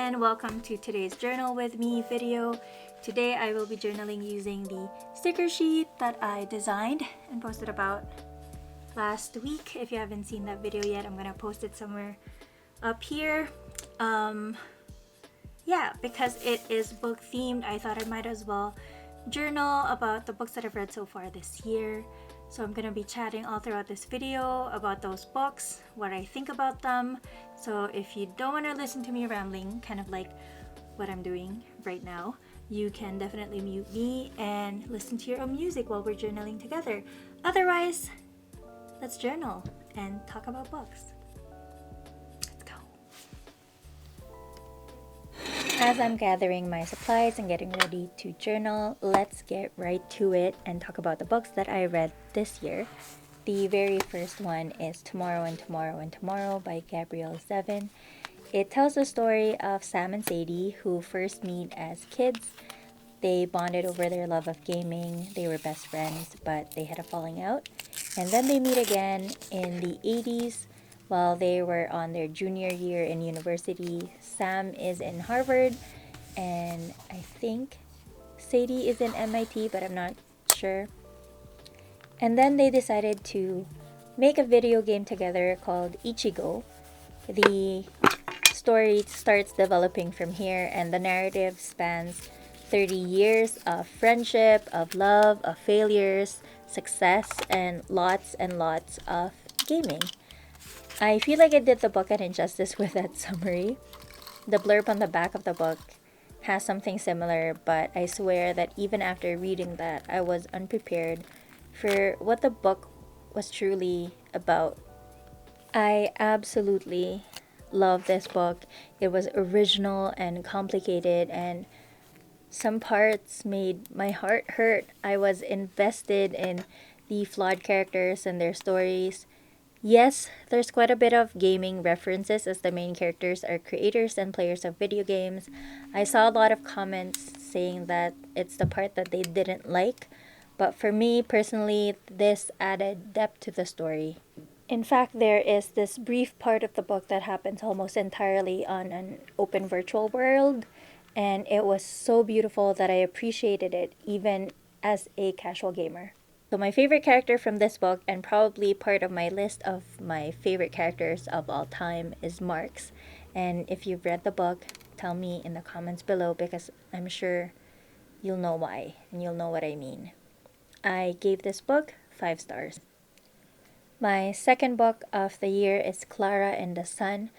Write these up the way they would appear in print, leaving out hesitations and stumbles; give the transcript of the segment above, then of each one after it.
and welcome to today's Journal with Me video. Today I will be journaling using the sticker sheet that I designed and posted about last week. If you haven't seen that video yet, I'm gonna post it somewhere up here. Yeah, because it is book themed, I thought I might as well journal about the books that I've read so far this year. So I'm gonna be chatting all throughout this video about those books, what I think about them. So if you don't want to listen to me rambling, kind of like what I'm doing right now, you can definitely mute me and listen to your own music while we're journaling together. Otherwise, let's journal and talk about books. Let's go. As I'm gathering my supplies and getting ready to journal, let's get right to it and talk about the books that I read this year. The very first one is Tomorrow and Tomorrow and Tomorrow by Gabrielle Zevin. It tells the story of Sam and Sadie, who first meet as kids. They bonded over their love of gaming. They were best friends, but they had a falling out. And then they meet again in the 80s while they were on their junior year in university. Sam is in Harvard, and I think Sadie is in MIT, but I'm not sure. And then they decided to make a video game together called Ichigo. The story starts developing from here, and the narrative spans 30 years of friendship, of love, of failures, success, and lots of gaming. I feel like I did the book an injustice with that summary. The blurb on the back of the book has something similar, but I swear that even after reading that, I was unprepared for what the book was truly about. I absolutely love this book. It was original and complicated, and some parts made my heart hurt. I was invested in the flawed characters and their stories. Yes, there's quite a bit of gaming references as the main characters are creators and players of video games. I saw a lot of comments saying that it's the part that they didn't like, but for me personally, this added depth to the story. In fact, there is this brief part of the book that happens almost entirely on an open virtual world, and it was so beautiful that I appreciated it even as a casual gamer. So my favorite character from this book, and probably part of my list of my favorite characters of all time, is Marx. And if you've read the book, tell me in the comments below, because I'm sure you'll know why and you'll know what I mean. I gave this book 5 stars. My second book of the year is Clara and the Sun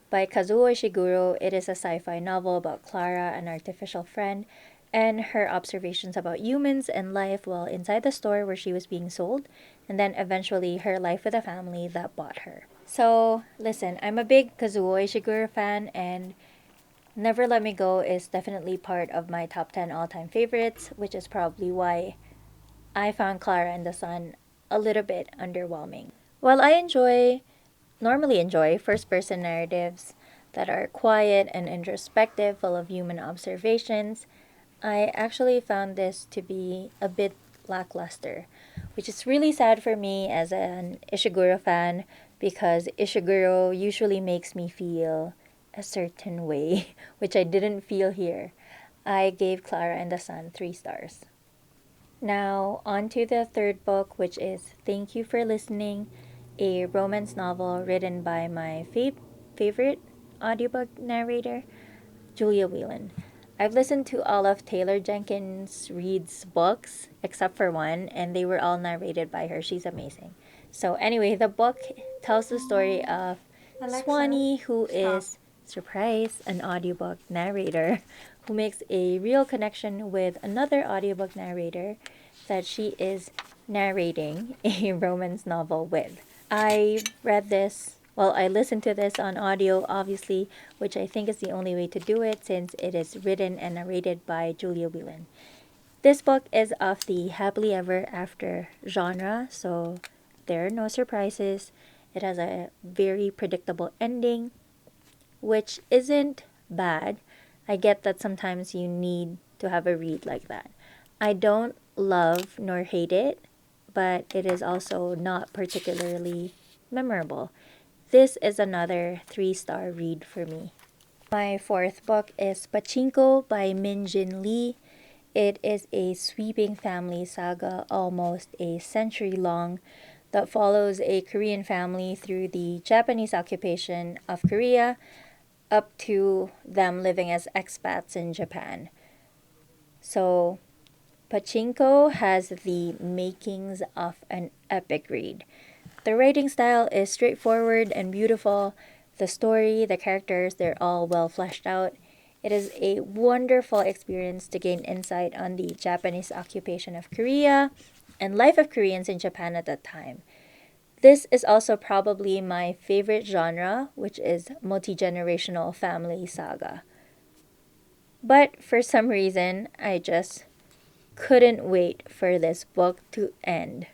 by Kazuo Ishiguro. It is a sci-fi novel about Clara, an artificial friend, and her observations about humans and life while inside the store where she was being sold, and then eventually her life with a family that bought her. So listen, I'm a big Kazuo Ishiguro fan, and Never Let Me Go is definitely part of my top 10 all-time favorites, which is probably why I found Clara and the Sun a little bit underwhelming. While I normally enjoy first-person narratives that are quiet and introspective, full of human observations, I actually found this to be a bit lackluster, which is really sad for me as an Ishiguro fan, because Ishiguro usually makes me feel a certain way, which I didn't feel here. I gave Clara and the Sun 3 stars. Now, on to the third book, which is Thank You for Listening, a romance novel written by my favorite audiobook narrator, Julia Whelan. I've listened to all of Taylor Jenkins Reid's books, except for one, and they were all narrated by her. She's amazing. So anyway, the book tells the story of Swanee, who is, surprise, an audiobook narrator, who makes a real connection with another audiobook narrator that she is narrating a romance novel with. I listened to this on audio, obviously, which I think is the only way to do it since it is written and narrated by Julia Whelan. This book is of the happily ever after genre, so there are no surprises. It has a very predictable ending, which isn't bad. I get that sometimes you need to have a read like that. I don't love nor hate it, but it is also not particularly memorable. This is another 3-star read for me. My fourth book is Pachinko by Min Jin Lee. It is a sweeping family saga, almost a century long, that follows a Korean family through the Japanese occupation of Korea up to them living as expats in Japan. So, Pachinko has the makings of an epic read. The writing style is straightforward and beautiful. The story, the characters, they're all well fleshed out. It is a wonderful experience to gain insight on the Japanese occupation of Korea and life of Koreans in Japan at that time. This is also probably my favorite genre, which is multi-generational family saga. But for some reason, I just couldn't wait for this book to end.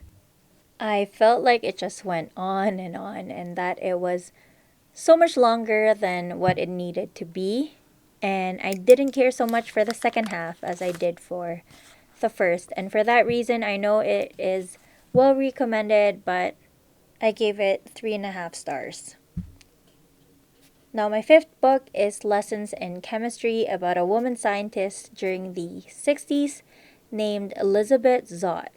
I felt like it just went on, and that it was so much longer than what it needed to be. And I didn't care so much for the second half as I did for the first. And for that reason, I know it is well recommended, but I gave it 3.5 stars. Now, my fifth book is Lessons in Chemistry about a woman scientist during the 60s named Elizabeth Zott,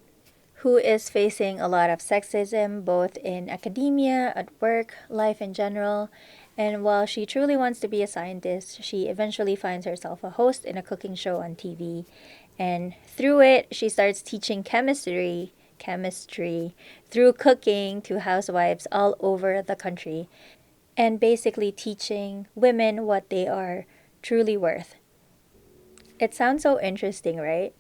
who is facing a lot of sexism both in academia, at work, life in general. And while she truly wants to be a scientist, she eventually finds herself a host in a cooking show on TV. And through it, she starts teaching chemistry through cooking to housewives all over the country, and basically teaching women what they are truly worth. It sounds so interesting, right?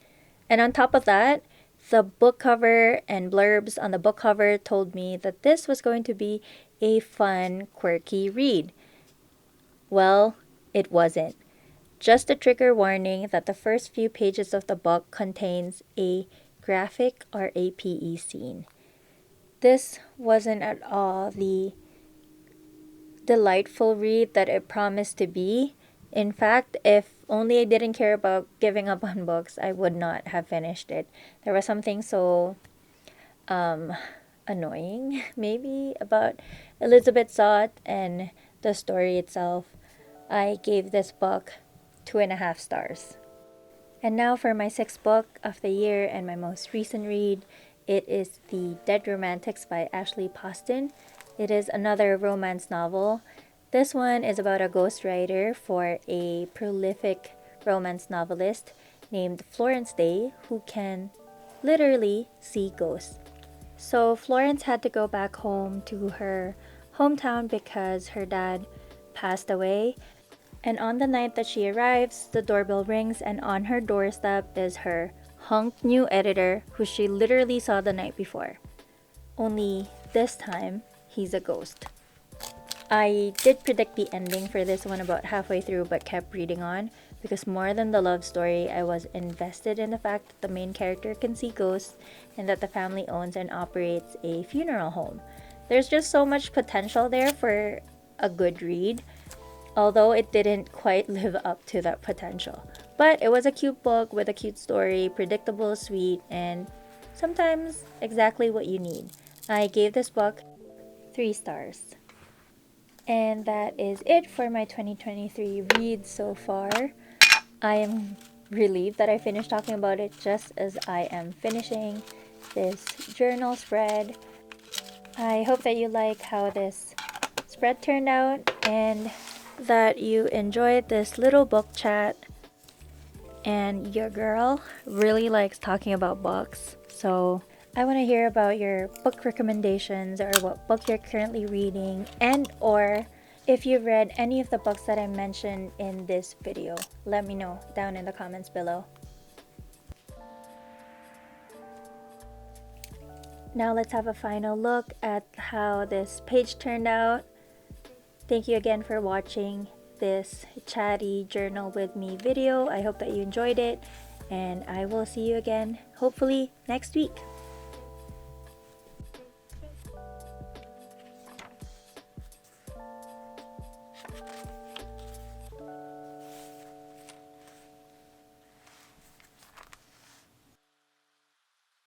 And on top of that, the book cover and blurbs on the book cover told me that this was going to be a fun, quirky read. Well, it wasn't. Just a trigger warning that the first few pages of the book contains a graphic RAPE scene. This wasn't at all the delightful read that it promised to be. In fact, if only I didn't care about giving up on books, I would not have finished it. There was something so annoying, maybe, about Elizabeth Zott and the story itself. I gave this book 2.5 stars. And now for my sixth book of the year and my most recent read. It is The Dead Romantics by Ashley Poston. It is another romance novel. This one is about a ghostwriter for a prolific romance novelist named Florence Day who can literally see ghosts. So Florence had to go back home to her hometown because her dad passed away. And on the night that she arrives, the doorbell rings, and on her doorstep is her hunk new editor who she literally saw the night before. Only this time, he's a ghost. I did predict the ending for this one about halfway through but kept reading on because more than the love story, I was invested in the fact that the main character can see ghosts and that the family owns and operates a funeral home. There's just so much potential there for a good read, although it didn't quite live up to that potential. But it was a cute book with a cute story, predictable, sweet, and sometimes exactly what you need. I gave this book 3 stars. And that is it for my 2023 reads so far. I am relieved that I finished talking about it just as I am finishing this journal spread. I hope that you like how this spread turned out and that you enjoyed this little book chat. And your girl really likes talking about books, so I want to hear about your book recommendations or what book you're currently reading, and or if you've read any of the books that I mentioned in this video. Let me know down in the comments below. Now let's have a final look at how this page turned out. Thank you again for watching this chatty journal with me video. I hope that you enjoyed it, and I will see you again hopefully next week.